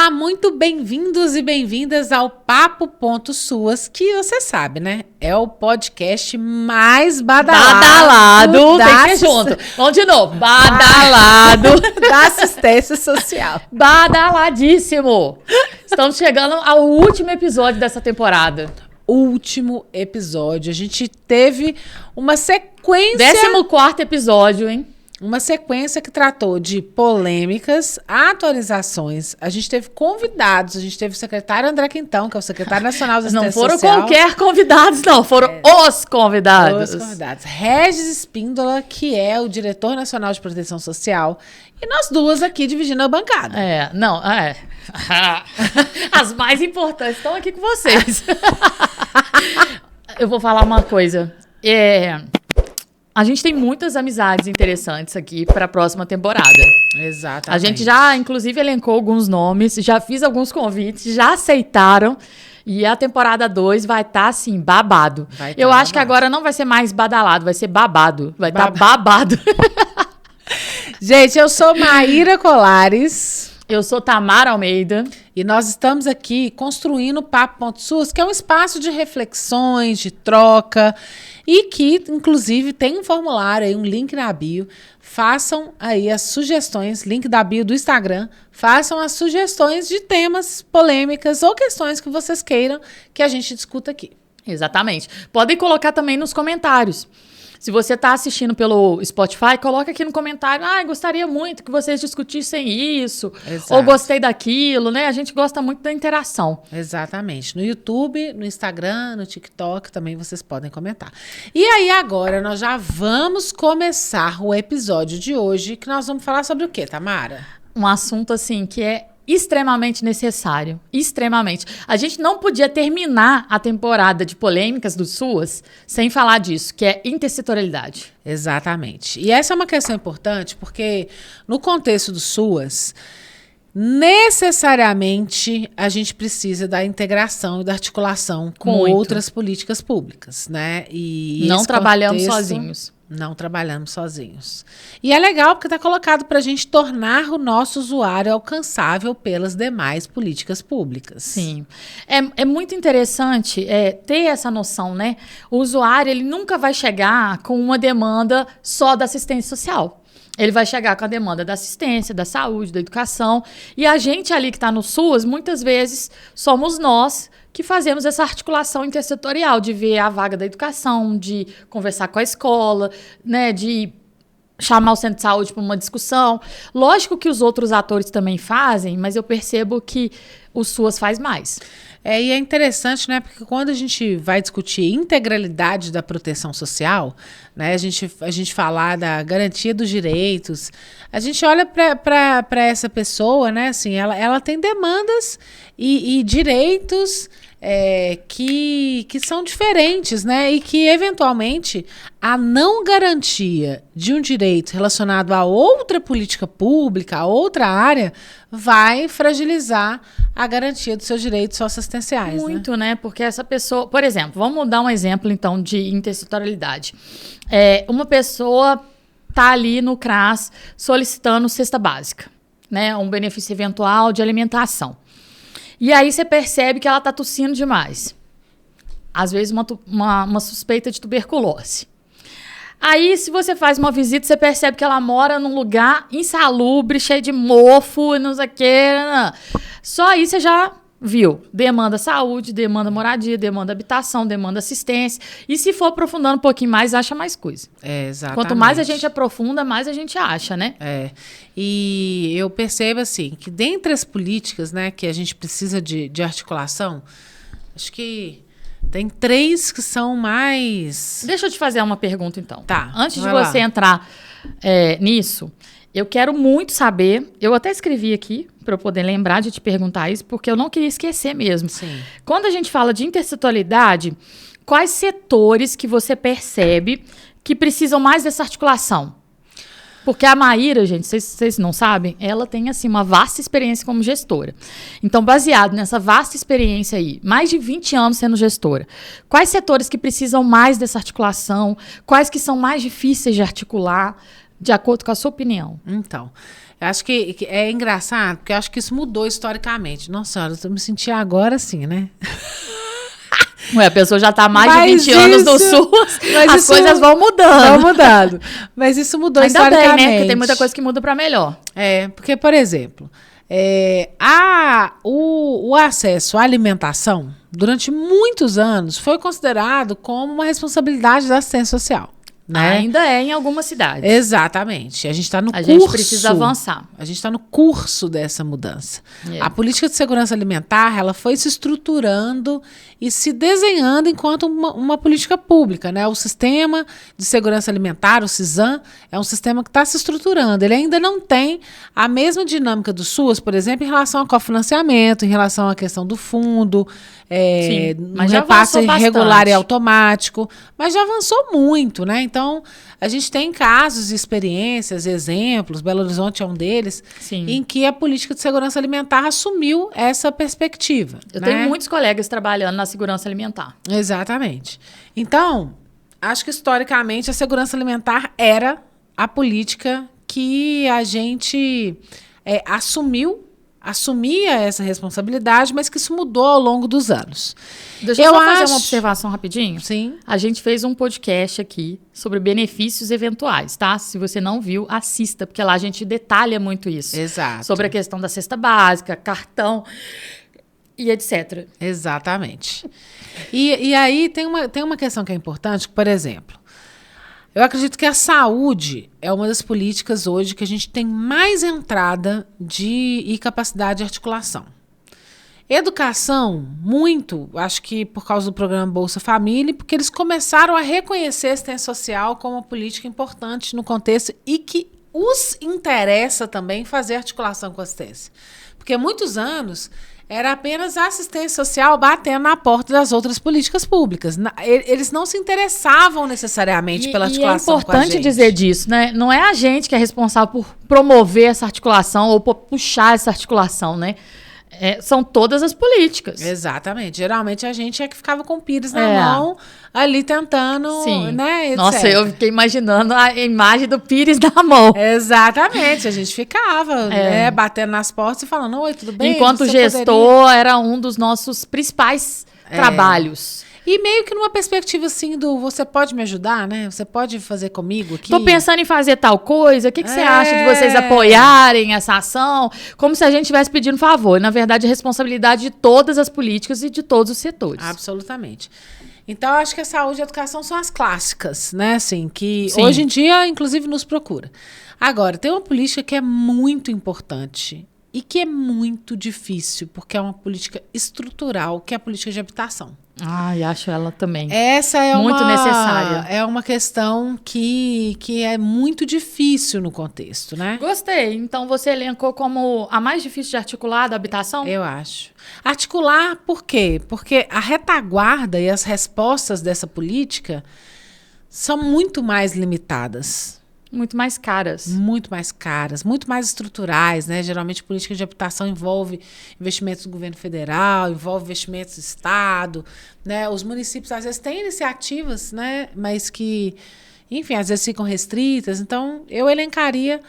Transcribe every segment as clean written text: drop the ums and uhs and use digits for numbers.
Olá, muito bem-vindos e bem-vindas ao Papo Ponto Suas, que você sabe, né? É o podcast mais badalado tem que ir junto. Vamos de novo. Badalado. Da assistência social. Badaladíssimo. Estamos chegando ao último episódio dessa temporada. Último episódio. A gente teve uma sequência... 14º episódio, hein? Uma sequência que tratou de polêmicas, atualizações. A gente teve convidados. A gente teve o secretário André Quintão, que é o secretário nacional da assistência social. Não foram qualquer convidados, não. Foram os convidados. Os convidados. Regis Espíndola, que é o diretor nacional de proteção social. E nós duas aqui dividindo a bancada. As mais importantes estão aqui com vocês. Eu vou falar uma coisa. A gente tem muitas amizades interessantes aqui para a próxima temporada. Exatamente. A gente já, inclusive, elencou alguns nomes, já fiz alguns convites, já aceitaram. E a temporada 2 vai estar, assim, babado. Eu acho que agora não vai ser mais badalado, vai ser babado. Vai estar babado. Gente, eu sou Maíra Colares. Eu sou Tamara Almeida. E nós estamos aqui construindo o Papo Ponto Suas, que é um espaço de reflexões, de troca, e que, inclusive, tem um formulário aí, um link na bio. Façam aí as sugestões, link da bio do Instagram, façam as sugestões de temas, polêmicas ou questões que vocês queiram que a gente discuta aqui. Exatamente. Podem colocar também nos comentários. Se você está assistindo pelo Spotify, coloca aqui no comentário. Gostaria muito que vocês discutissem isso. Exato. Ou gostei daquilo, né? A gente gosta muito da interação. Exatamente. No YouTube, no Instagram, no TikTok também vocês podem comentar. E aí agora nós já vamos começar o episódio de hoje, que nós vamos falar sobre o quê, Tamara? Um assunto assim que é extremamente necessário, extremamente. A gente não podia terminar a temporada de polêmicas do SUAS sem falar disso, que é intersetorialidade. Exatamente. E essa é uma questão importante porque no contexto do SUAS, necessariamente a gente precisa da integração e da articulação com outras políticas públicas, né? E não trabalhamos sozinhos. Não trabalhamos sozinhos. E é legal porque está colocado para a gente tornar o nosso usuário alcançável pelas demais políticas públicas. Sim. É muito interessante ter essa noção, né? O usuário, ele nunca vai chegar com uma demanda só da assistência social. Ele vai chegar com a demanda da assistência, da saúde, da educação. E a gente ali que está no SUAS, muitas vezes somos nós que fazemos essa articulação intersetorial, de ver a vaga da educação, de conversar com a escola, né, de chamar o centro de saúde para uma discussão. Lógico que os outros atores também fazem, mas eu percebo que o SUAS faz mais. E é interessante, né? Porque quando a gente vai discutir integralidade da proteção social, né? A gente falar da garantia dos direitos, a gente olha para essa pessoa, né? Assim, ela tem demandas e direitos que são diferentes, né? E que, eventualmente, a não garantia de um direito relacionado a outra política pública, a outra área, vai fragilizar a garantia dos seus direitos socioassistenciais. Muito, né? Porque essa pessoa... Por exemplo, vamos dar um exemplo, então, de intersetorialidade. Uma pessoa está ali no CRAS solicitando cesta básica, né? Um benefício eventual de alimentação. E aí você percebe que ela está tossindo demais. Às vezes uma suspeita de tuberculose. Aí, se você faz uma visita, você percebe que ela mora num lugar insalubre, cheio de mofo, não sei o quê. Só aí você já viu. Demanda saúde, demanda moradia, demanda habitação, demanda assistência. E se for aprofundando um pouquinho mais, acha mais coisa. Exatamente. Quanto mais a gente aprofunda, mais a gente acha, né? E eu percebo, assim, que dentre as políticas, né, que a gente precisa de articulação, acho que tem 3 que são mais... Deixa eu te fazer uma pergunta, então. Tá. Antes de você entrar nisso, eu quero muito saber... Eu até escrevi aqui, para eu poder lembrar de te perguntar isso, porque eu não queria esquecer mesmo. Sim. Quando a gente fala de intersetorialidade, quais setores que você percebe que precisam mais dessa articulação? Porque a Maíra, gente, vocês não sabem, ela tem, assim, uma vasta experiência como gestora. Então, baseado nessa vasta experiência aí, mais de 20 anos sendo gestora, quais setores que precisam mais dessa articulação? Quais que são mais difíceis de articular? de acordo com a sua opinião? Então, eu acho que é engraçado, porque eu acho que isso mudou historicamente. Nossa senhora, eu me senti agora assim, né? Ué, a pessoa já está há mais de 20 anos no SUS, as coisas vão mudando. Vão mudando. Mas isso mudou Ainda historicamente. bem, né? Porque tem muita coisa que muda para melhor. Porque, por exemplo, o acesso à alimentação, durante muitos anos, foi considerado como uma responsabilidade da assistência social. Né? Ainda é em algumas cidades. Exatamente. A gente está no curso. A gente precisa avançar. A gente está no curso dessa mudança. A política de segurança alimentar, ela foi se estruturando e se desenhando enquanto uma política pública, né? O sistema de segurança alimentar, o SISAM, é um sistema que está se estruturando. Ele ainda não tem a mesma dinâmica do SUS, por exemplo, em relação ao cofinanciamento, em relação à questão do fundo, mas já repasse avançou regular bastante. e automático, mas já avançou muito, né? Então, a gente tem casos, experiências, exemplos, Belo Horizonte é um deles, Sim. em que a política de segurança alimentar assumiu essa perspectiva. Eu né? tenho muitos colegas trabalhando na segurança alimentar. Exatamente. Então, acho que historicamente a segurança alimentar era a política que a gente assumia essa responsabilidade, mas que isso mudou ao longo dos anos. Deixa eu só fazer uma observação rapidinho. Sim. A gente fez um podcast aqui sobre benefícios eventuais, tá? Se você não viu, assista, porque lá a gente detalha muito isso. Exato. Sobre a questão da cesta básica, cartão e etc. Exatamente. E aí tem uma questão que é importante, que, por exemplo, eu acredito que a saúde é uma das políticas hoje que a gente tem mais entrada e capacidade de articulação. Educação, muito, acho que por causa do programa Bolsa Família, porque eles começaram a reconhecer a assistência social como uma política importante no contexto e que os interessa também fazer articulação com a assistência. Porque há muitos anos era apenas a assistência social batendo na porta das outras políticas públicas. Eles não se interessavam necessariamente pela articulação com a gente. E é importante dizer disso, né? Não é a gente que é responsável por promover essa articulação ou por puxar essa articulação, né? São todas as políticas. Exatamente. Geralmente a gente é que ficava com o pires na mão, ali tentando, Sim. né, etc. Nossa, eu fiquei imaginando a imagem do pires na mão. Exatamente. A gente ficava, né, batendo nas portas e falando, oi, tudo bem? Enquanto gestor, era um dos nossos principais trabalhos. E meio que numa perspectiva assim você pode me ajudar, né? Você pode fazer comigo aqui? Tô pensando em fazer tal coisa. O que você acha de vocês apoiarem essa ação? Como se a gente estivesse pedindo favor. Na verdade, a responsabilidade de todas as políticas e de todos os setores. Absolutamente. Então, eu acho que a saúde e a educação são as clássicas, né? Assim, que hoje em dia, inclusive, nos procura. Agora, tem uma política que é muito importante e que é muito difícil, porque é uma política estrutural, que é a política de habitação. Ai, acho ela também. Essa é muito necessária. É uma questão que é muito difícil no contexto, né? Gostei. Então, você elencou como a mais difícil de articular da habitação? Eu acho. Articular por quê? Porque a retaguarda e as respostas dessa política são muito mais limitadas. Muito mais caras. Muito mais caras, muito mais estruturais, né? Geralmente, política de habitação envolve investimentos do governo federal, envolve investimentos do Estado, né? Os municípios, às vezes, têm iniciativas, né? Mas que, enfim, às vezes ficam restritas. Então, eu elencaria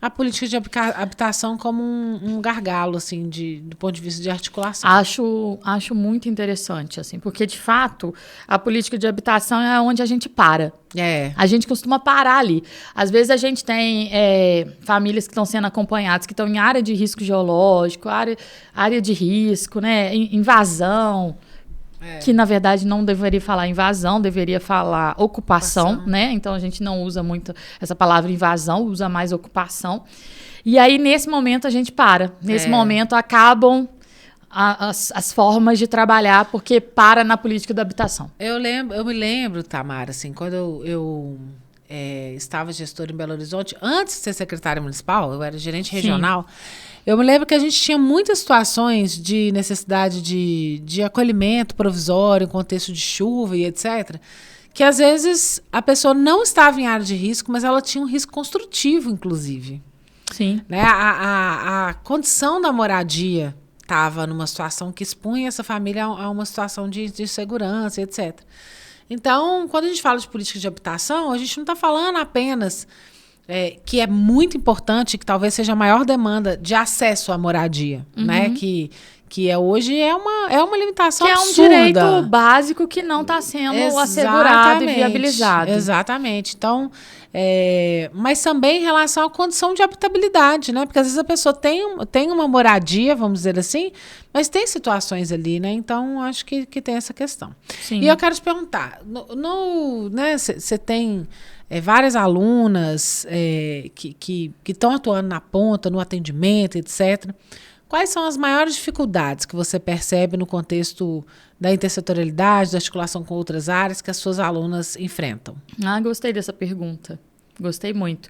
a política de habitação como um gargalo, assim, do ponto de vista de articulação. Acho muito interessante, assim, porque, de fato, a política de habitação é onde a gente para. A gente costuma parar ali. Às vezes a gente tem famílias que estão sendo acompanhadas, que estão em área de risco geológico, área de risco, né? Invasão. Que, na verdade, não deveria falar invasão, deveria falar ocupação, né? Então, a gente não usa muito essa palavra invasão, usa mais ocupação. E aí, nesse momento, a gente para. Nesse momento, acabam as formas de trabalhar, porque para na política da habitação. Eu me lembro, Tamara, assim, quando eu estava gestora em Belo Horizonte, antes de ser secretária municipal, eu era gerente regional. Eu me lembro que a gente tinha muitas situações de necessidade de acolhimento provisório, em contexto de chuva e etc., que às vezes a pessoa não estava em área de risco, mas ela tinha um risco construtivo, inclusive. Sim. Né? A condição da moradia estava numa situação que expunha essa família a uma situação de segurança, etc. Então, quando a gente fala de política de habitação, a gente não está falando apenas que é muito importante, que talvez seja a maior demanda de acesso à moradia, né? Que hoje é uma limitação que absurda. Que é um direito básico que não está sendo assegurado e viabilizado. Exatamente. Então, mas também em relação à condição de habitabilidade, né? Porque às vezes a pessoa tem uma moradia, vamos dizer assim, mas tem situações ali, né? Então, acho que tem essa questão. Sim. E eu quero te perguntar, né? Você tem várias alunas que estão atuando na ponta, no atendimento, etc. Quais são as maiores dificuldades que você percebe no contexto da intersetorialidade, da articulação com outras áreas que as suas alunas enfrentam? Gostei dessa pergunta. Gostei muito.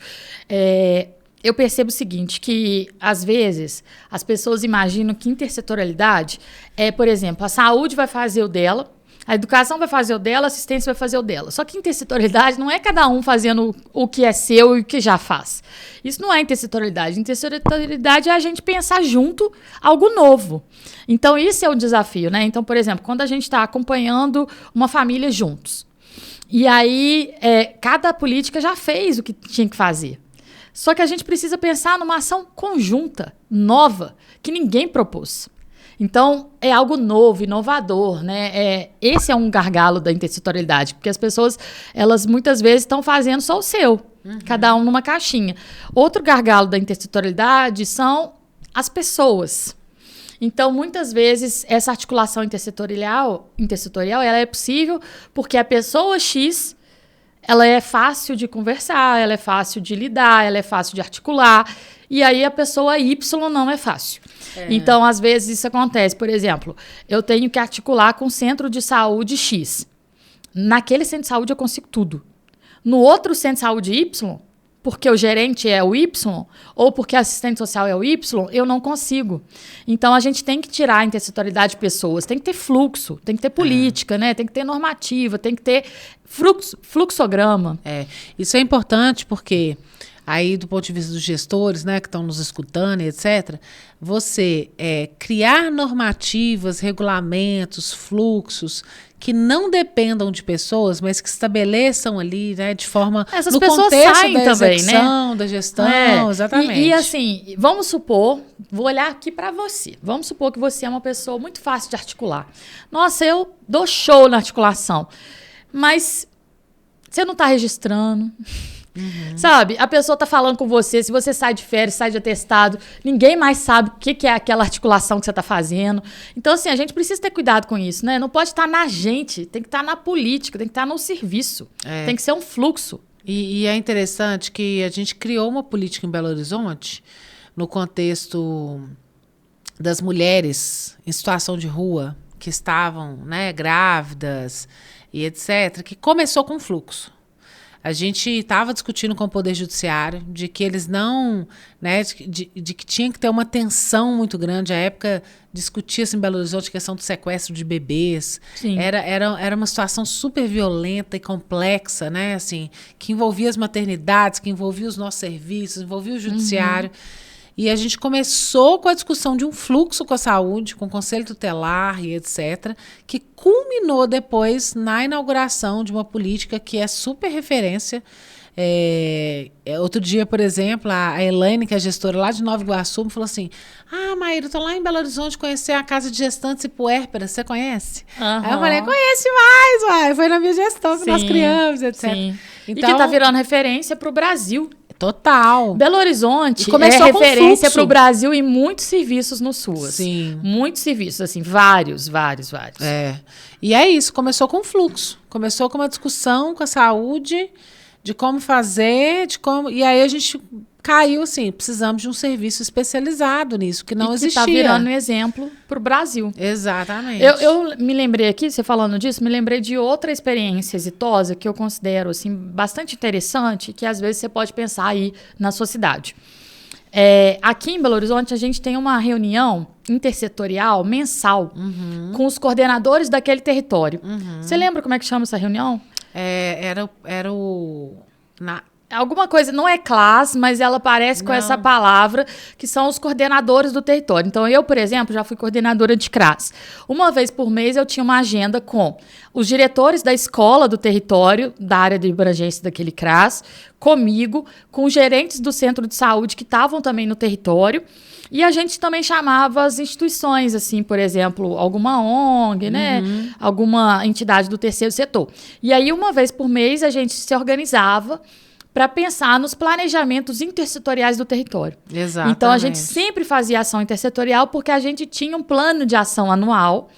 Eu percebo o seguinte, que às vezes as pessoas imaginam que intersetorialidade por exemplo, a saúde vai fazer o dela, a educação vai fazer o dela, a assistência vai fazer o dela. Só que intersetorialidade não é cada um fazendo o que é seu e o que já faz. Isso não é intersetorialidade. Intersetorialidade é a gente pensar junto algo novo. Então, isso é o desafio, né? Então, por exemplo, quando a gente está acompanhando uma família juntos, e aí cada política já fez o que tinha que fazer. Só que a gente precisa pensar numa ação conjunta, nova, que ninguém propôs. Então, é algo novo, inovador, né? Esse é um gargalo da intersetorialidade, porque as pessoas, elas muitas vezes estão fazendo só o seu, cada um numa caixinha. Outro gargalo da intersetorialidade são as pessoas. Então, muitas vezes, essa articulação intersetorial ela é possível porque a pessoa X, ela é fácil de conversar, ela é fácil de lidar, ela é fácil de articular, e aí a pessoa Y não é fácil. Então, às vezes, isso acontece. Por exemplo, eu tenho que articular com o centro de saúde X. Naquele centro de saúde eu consigo tudo. No outro centro de saúde Y, porque o gerente é o Y, ou porque a assistente social é o Y, eu não consigo. Então, a gente tem que tirar a intersetorialidade de pessoas. Tem que ter fluxo, tem que ter política, né? Tem que ter normativa, tem que ter fluxograma. Isso é importante porque... Aí, do ponto de vista dos gestores, né, que estão nos escutando, etc., você criar normativas, regulamentos, fluxos que não dependam de pessoas, mas que estabeleçam ali, né, de forma... Essas no pessoas contexto saem da execução, também, né? da gestão, exatamente. E assim, vamos supor, vou olhar aqui para você. Vamos supor que você é uma pessoa muito fácil de articular. Nossa, eu dou show na articulação. Mas você não está registrando... Sabe? A pessoa tá falando com você, se você sai de férias, sai de atestado, ninguém mais sabe o que é aquela articulação que você tá fazendo. Então, assim, a gente precisa ter cuidado com isso, né? Não pode estar na gente, tem que estar na política, tem que estar no serviço. Tem que ser um fluxo. E é interessante que a gente criou uma política em Belo Horizonte no contexto das mulheres em situação de rua que estavam, né, grávidas e etc., que começou com fluxo. A gente estava discutindo com o Poder Judiciário de que eles não, né, de que tinha que ter uma tensão muito grande. À época, discutia-se em Belo Horizonte a questão do sequestro de bebês. Sim. Era uma situação super violenta e complexa, né, assim, que envolvia as maternidades, que envolvia os nossos serviços, envolvia o judiciário. E a gente começou com a discussão de um fluxo com a saúde, com o Conselho Tutelar e etc., que culminou depois na inauguração de uma política que é super referência. Outro dia, por exemplo, a Elaine, que é gestora lá de Nova Iguaçu, me falou assim: Maíra, eu tô lá em Belo Horizonte conhecer a Casa de Gestantes e Puérperas, você conhece? Aí eu falei: conhece mais, uai, foi na minha gestão que nós criamos, etc. Sim. Então, e que tá virando referência pro Brasil. Total. Belo Horizonte começou é referência para o Brasil em muitos serviços no SUAS. Sim. Muitos serviços, assim, vários. E é isso, começou com fluxo. Começou com uma discussão com a saúde, de como fazer, e aí a gente caiu assim, precisamos de um serviço especializado nisso, que não existia. Que está virando um exemplo para o Brasil. Exatamente. Eu me lembrei aqui, você falando disso, me lembrei de outra experiência exitosa que eu considero assim, bastante interessante, que às vezes você pode pensar aí na sua cidade. Aqui em Belo Horizonte, a gente tem uma reunião intersetorial mensal com os coordenadores daquele território. Você lembra como é que chama essa reunião? alguma coisa, não é classe, mas ela parece com essa palavra, que são os coordenadores do território. Então, eu, por exemplo, já fui coordenadora de CRAS. Uma vez por mês, eu tinha uma agenda com os diretores da escola do território, da área de abrangência daquele CRAS, comigo, com os gerentes do centro de saúde que estavam também no território. E a gente também chamava as instituições, assim, por exemplo, alguma ONG, né? Alguma entidade do terceiro setor. E aí, uma vez por mês, a gente se organizava para pensar nos planejamentos intersetoriais do território. Exatamente. Então, a gente sempre fazia ação intersetorial porque a gente tinha um plano de ação anual,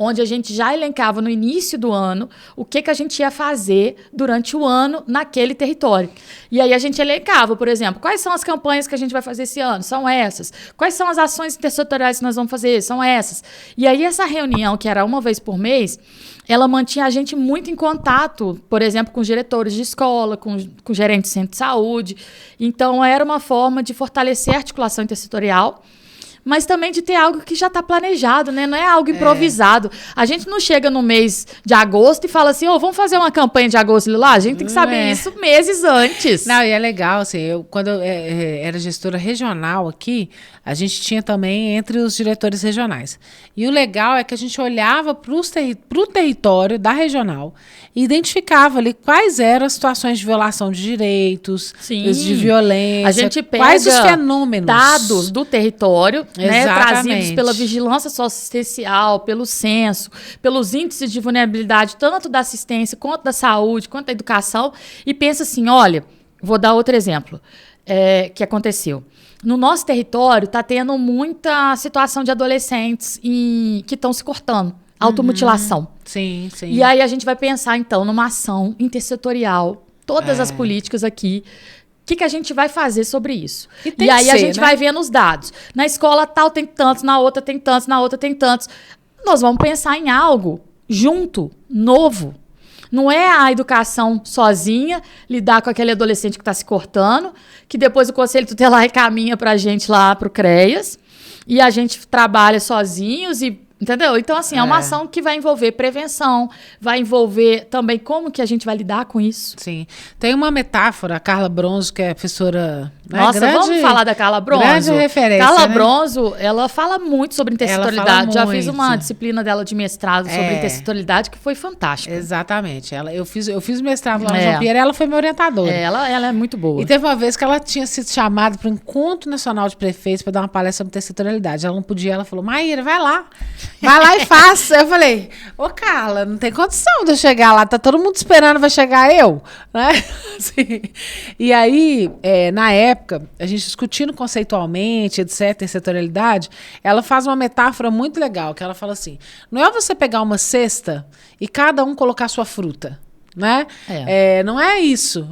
onde a gente já elencava no início do ano o que a gente ia fazer durante o ano naquele território. E aí a gente elencava, por exemplo, quais são as campanhas que a gente vai fazer esse ano? São essas. Quais são as ações intersetoriais que nós vamos fazer? São essas. E aí essa reunião, que era uma vez por mês, ela mantinha a gente muito em contato, por exemplo, com diretores de escola, com gerentes de centro de saúde. Então, era uma forma de fortalecer a articulação intersetorial, mas também de ter algo que já está planejado, né? Não é algo improvisado. A gente não chega no mês de agosto e fala assim, vamos fazer uma campanha de agosto lá? A gente tem que saber isso meses antes. Não, e é legal, assim, quando eu era gestora regional aqui, a gente tinha também entre os diretores regionais. E o legal é que a gente olhava para o território da regional e identificava ali quais eram as situações de violação de direitos, de violência, a gente pega quais os fenômenos. Dados do território, né, trazidos pela vigilância socioassistencial, pelo censo, pelos índices de vulnerabilidade, tanto da assistência, quanto da saúde, quanto da educação, e pensa assim, olha, vou dar outro exemplo que aconteceu. No nosso território está tendo muita situação de adolescentes que estão se cortando. Automutilação. Sim. E aí a gente vai pensar, então, numa ação intersetorial, todas as políticas aqui. O que a gente vai fazer sobre isso? E aí a gente vai vendo os dados. Na escola tal tem tantos, na outra tem tantos, na outra tem tantos. Nós vamos pensar em algo junto, novo. Não é a educação sozinha, lidar com aquele adolescente que está se cortando, que depois o Conselho Tutelar encaminha para a gente lá para o CREAS, e a gente trabalha sozinhos e entendeu? Então, assim, é uma ação que vai envolver prevenção, vai envolver também como que a gente vai lidar com isso. Sim. Tem uma metáfora, a Carla Bronzo, que é professora... Né, Nossa, vamos falar da Carla Bronzo? Grande referência, Carla Bronzo, ela fala muito sobre intersetorialidade. Já fiz uma muito. disciplina dela de mestrado sobre intersetorialidade que foi fantástica. Exatamente. Eu fiz mestrado lá no João Pierre, ela foi minha orientadora. Ela é muito boa. E teve uma vez que ela tinha sido chamada para o Encontro Nacional de Prefeitos para dar uma palestra sobre intersetorialidade. Ela não podia, ela falou, Maíra, vai lá e faça. Eu falei, Carla, não tem condição de eu chegar lá, tá todo mundo esperando, vai chegar eu, né? Assim. E aí, na época, a gente discutindo conceitualmente, etc., intersetorialidade, ela faz uma metáfora muito legal, que ela fala assim, não é você pegar uma cesta e cada um colocar sua fruta, né? Não é isso,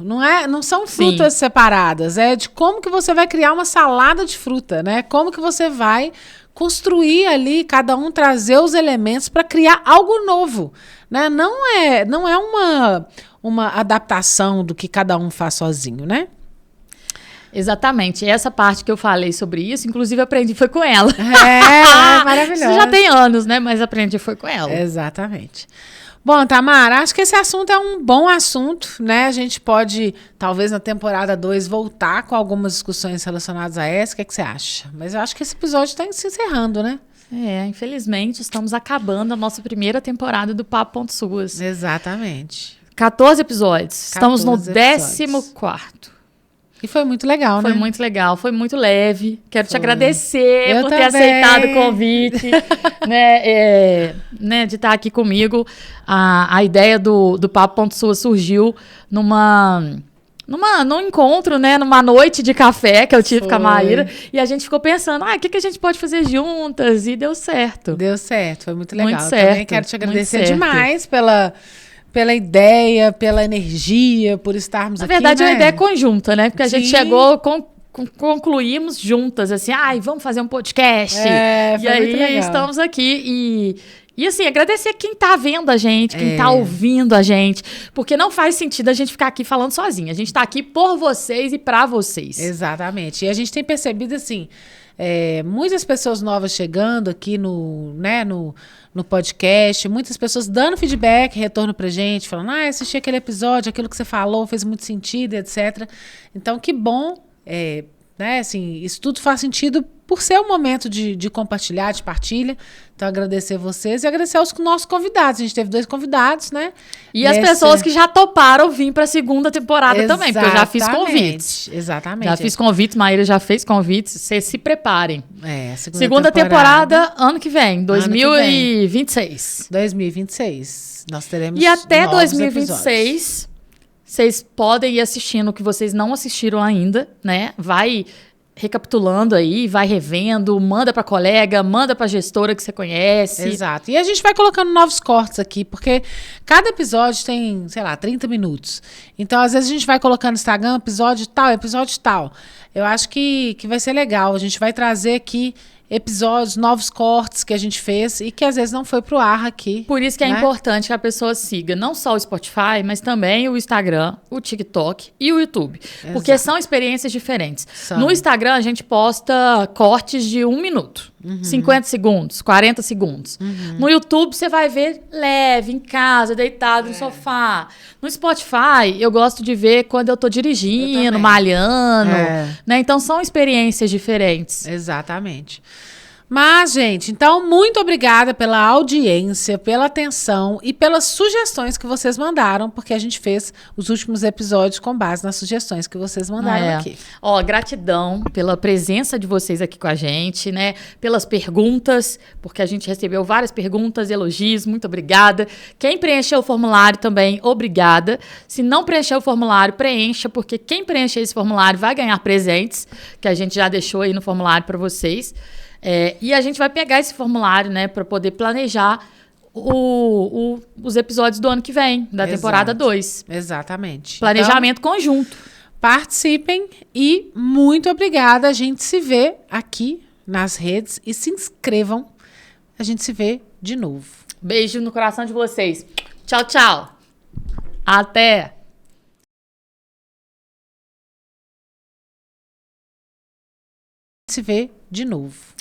não são frutas separadas, é de como que você vai criar uma salada de fruta, né? Como que você vai construir ali, cada um trazer os elementos para criar algo novo, né? Não é uma adaptação do que cada um faz sozinho, né? Exatamente. Essa parte que eu falei sobre isso, inclusive aprendi foi com ela. É maravilhoso. Isso já tem anos, né? Mas aprendi foi com ela. Exatamente. Bom, Tamara, acho que esse assunto é um bom assunto, né? A gente pode, talvez na temporada 2, voltar com algumas discussões relacionadas a essa. O que você acha? Mas eu acho que esse episódio está se encerrando, né? Infelizmente, estamos acabando a nossa primeira temporada do Papo Ponto Suas. Exatamente. 14 episódios. Estamos no 14º. E foi muito legal, né? Foi muito legal, foi muito leve. Quero te agradecer por ter também. aceitado o convite, de estar aqui comigo. A ideia do Papo Ponto Sua surgiu num encontro, né? Numa noite de café que eu tive com a Maíra. E a gente ficou pensando, o que a gente pode fazer juntas? E deu certo. Deu certo, foi muito legal. Muito certo, também quero te agradecer demais pela ideia, pela energia, por estarmos aqui. Na verdade, né? é uma ideia conjunta, né? Porque a gente chegou, concluímos juntas, assim, vamos fazer um podcast. Foi e aí muito legal. Estamos aqui e assim, agradecer quem tá vendo a gente, quem tá ouvindo a gente, porque não faz sentido a gente ficar aqui falando sozinha. A gente tá aqui por vocês e pra vocês. Exatamente. E a gente tem percebido, assim, muitas pessoas novas chegando aqui no podcast, muitas pessoas dando feedback, retorno pra gente, falando, assisti aquele episódio, aquilo que você falou fez muito sentido, etc. Então, que bom, né, assim, isso tudo faz sentido por ser um momento de compartilhar, de partilha. Então, agradecer vocês e agradecer aos nossos convidados. A gente teve 2 convidados, né? E as pessoas que já toparam vir para a segunda temporada também, porque eu já fiz convites. Exatamente. Já fiz convites, Maíra já fez convites. Vocês se preparem. Segunda temporada ano que vem, 2026. 2026. Nós teremos E até novos 2026, episódios. Vocês podem ir assistindo o que vocês não assistiram ainda, né? Vai recapitulando aí, vai revendo, manda pra colega, manda pra gestora que você conhece. Exato. E a gente vai colocando novos cortes aqui, porque cada episódio tem, sei lá, 30 minutos. Então, às vezes, a gente vai colocando no Instagram, episódio tal, episódio tal. Eu acho que vai ser legal. A gente vai trazer aqui episódios, novos cortes que a gente fez e que às vezes não foi pro ar aqui. Por isso que é importante que a pessoa siga não só o Spotify, mas também o Instagram, o TikTok e o YouTube. Exato. Porque são experiências diferentes. No Instagram, a gente posta cortes de 1 minuto. 50 segundos, 40 segundos. No YouTube, você vai ver leve, em casa, deitado no sofá. No Spotify, eu gosto de ver quando eu tô dirigindo, malhando. Né? Então, são experiências diferentes. Exatamente. Mas, gente, então, muito obrigada pela audiência, pela atenção e pelas sugestões que vocês mandaram, porque a gente fez os últimos episódios com base nas sugestões que vocês mandaram aqui. Gratidão pela presença de vocês aqui com a gente, né? Pelas perguntas, porque a gente recebeu várias perguntas, elogios, muito obrigada. Quem preencheu o formulário também, obrigada. Se não preencheu o formulário, preencha, porque quem preencher esse formulário vai ganhar presentes, que a gente já deixou aí no formulário para vocês. E a gente vai pegar esse formulário, né, para poder planejar os episódios do ano que vem, da temporada 2. Exatamente. Planejamento conjunto. Participem e muito obrigada. A gente se vê aqui nas redes e se inscrevam. A gente se vê de novo. Beijo no coração de vocês. Tchau, tchau. Até. Se vê de novo.